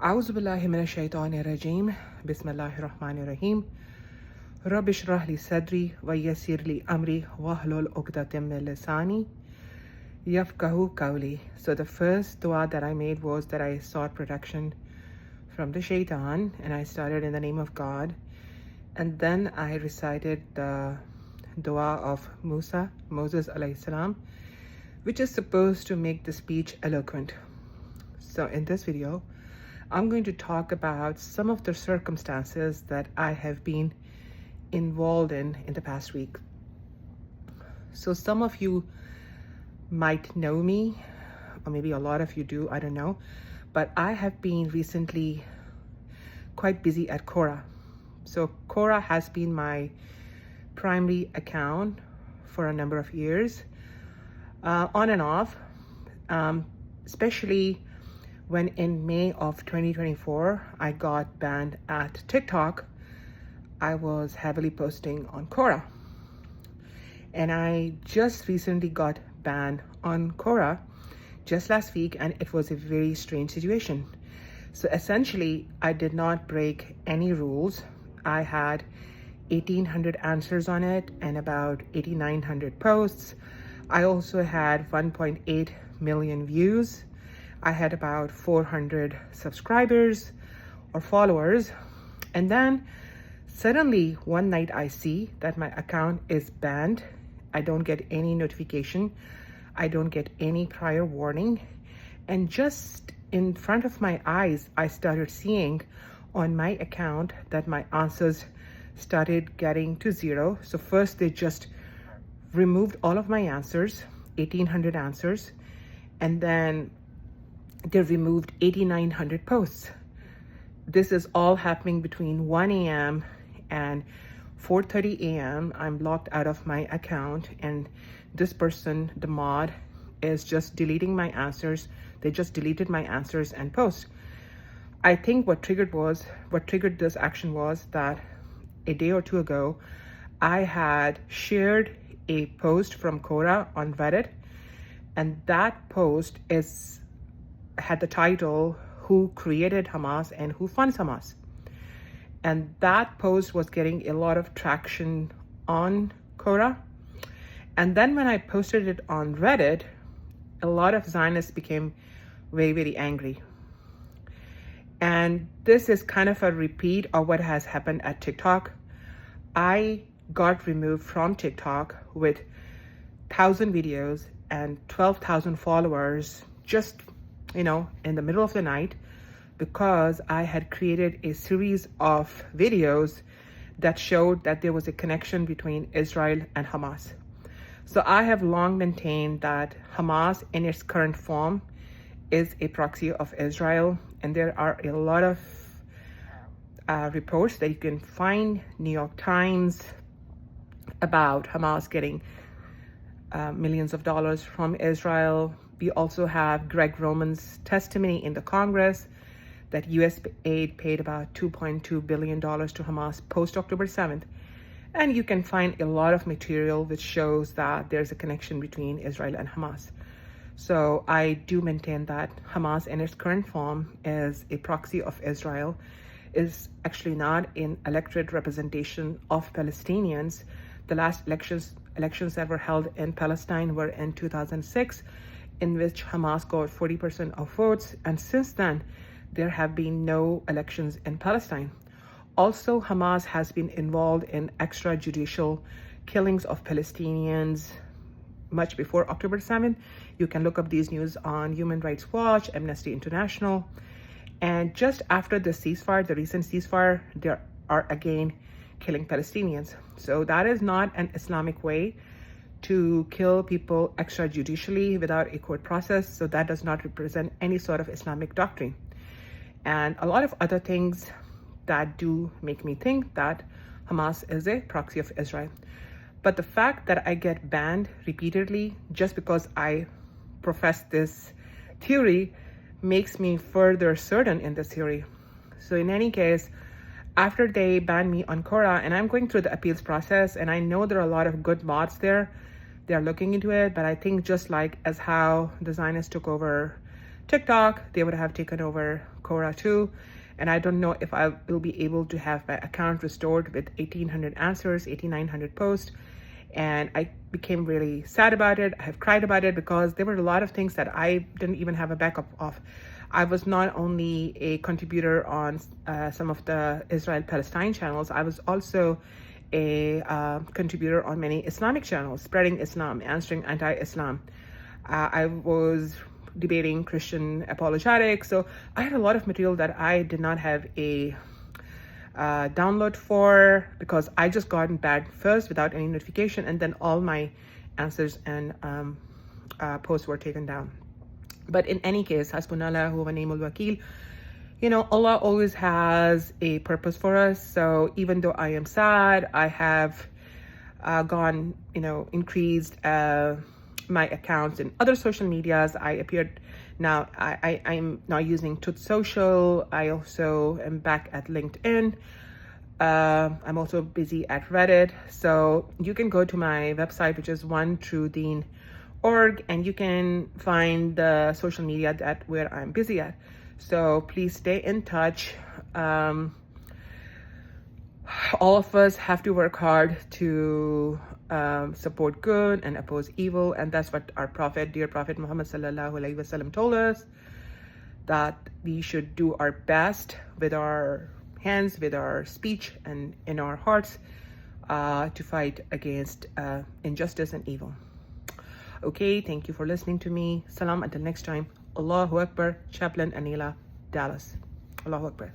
أعوذ بالله من الشيطان الرجيم بسم الله الرحمن الرحيم رب اشرح لي صدري ويسر لي أمري واحلل عقدة من لساني يفقهوا قولي. So the first dua that I made was that I sought protection from the shaitan, and I started in the name of God, and then I recited the dua of Moses alayhi salam, which is supposed to make the speech eloquent. So in this video I'm going to talk about some of the circumstances that I have been involved in the past week. So some of you might know me, or maybe a lot of you do, I don't know, but I have been recently quite busy at Quora. So Quora has been my primary account for a number of years, on and off, especially when in May of 2024, I got banned at TikTok. I was heavily posting on Quora. And I just recently got banned on Quora just last week, and it was a very strange situation. So essentially, I did not break any rules. I had 1,800 answers on it and about 8,900 posts. I also had 1.8 million views. I had about 400 subscribers or followers. And then suddenly one night I see that my account is banned. I don't get any notification. I don't get any prior warning. And just in front of my eyes, I started seeing on my account that my answers started getting to zero. So first they just removed all of my answers, 1,800 answers, and then they removed 8,900 posts. This is all happening between 1 a.m. and 4:30 a.m. I'm locked out of my account, and this person, the mod, is just deleting my answers. They just deleted my answers and posts. I think what triggered this action was that a day or two ago, I had shared a post from Quora on Reddit, and that post had the title, "Who Created Hamas and Who Funds Hamas?" And that post was getting a lot of traction on Quora. And then when I posted it on Reddit, a lot of Zionists became very, very angry. And this is kind of a repeat of what has happened at TikTok. I got removed from TikTok with 1,000 videos and 12,000 followers just in the middle of the night, because I had created a series of videos that showed that there was a connection between Israel and Hamas. So I have long maintained that Hamas in its current form is a proxy of Israel, and there are a lot of reports that you can find, New York Times, about Hamas getting millions of dollars from Israel. We also have Greg Roman's testimony in the Congress that U.S. aid paid about $2.2 billion to Hamas post-October 7th. And you can find a lot of material which shows that there's a connection between Israel and Hamas. So I do maintain that Hamas in its current form is a proxy of Israel, is actually not an elected representation of Palestinians. The last elections that were held in Palestine were in 2006, in which Hamas got 40% of votes, and since then there have been no elections in Palestine. Also, Hamas has been involved in extrajudicial killings of Palestinians much before October 7th. You can look up these news on Human Rights Watch, Amnesty International. And just after the recent ceasefire, they are again killing Palestinians. So that is not an Islamic way to kill people extrajudicially without a court process. So that does not represent any sort of Islamic doctrine. And a lot of other things that do make me think that Hamas is a proxy of Israel. But the fact that I get banned repeatedly just because I profess this theory makes me further certain in this theory. So in any case, after they banned me on Quora, and I'm going through the appeals process, and I know there are a lot of good mods there, they're looking into it, but I think just like as how the Zionists took over TikTok, they would have taken over Quora too. And I don't know if I will be able to have my account restored with 1,800 answers, 8,900 posts. And I became really sad about it. I have cried about it because there were a lot of things that I didn't even have a backup of. I was not only a contributor on some of the Israel-Palestine channels, I was also a contributor on many Islamic channels, spreading Islam, answering anti-Islam. I was debating Christian apologetics. So I had a lot of material that I did not have a download for, because I just gotten banned first without any notification, and then all my answers and posts were taken down. But in any case, Hasbunallah wa ni'mal wakil. You know, Allah always has a purpose for us. So even though I am sad, I have gone, increased my accounts in other social medias. I appeared now, I'm now using Tut Social. I also am back at LinkedIn. I'm also busy at Reddit. So you can go to my website, which is True Deen Org, and you can find the social media where I'm busy at. So please stay in touch. All of us have to work hard to support good and oppose evil, and that's what our dear Prophet Muhammad sallallahu alaihi wasallam told us, that we should do our best with our hands, with our speech, and in our hearts to fight against injustice and evil. Okay, thank you for listening to me. Salam, until next time. Allahu Akbar. Chaplain Anila, Dallas. Allahu Akbar.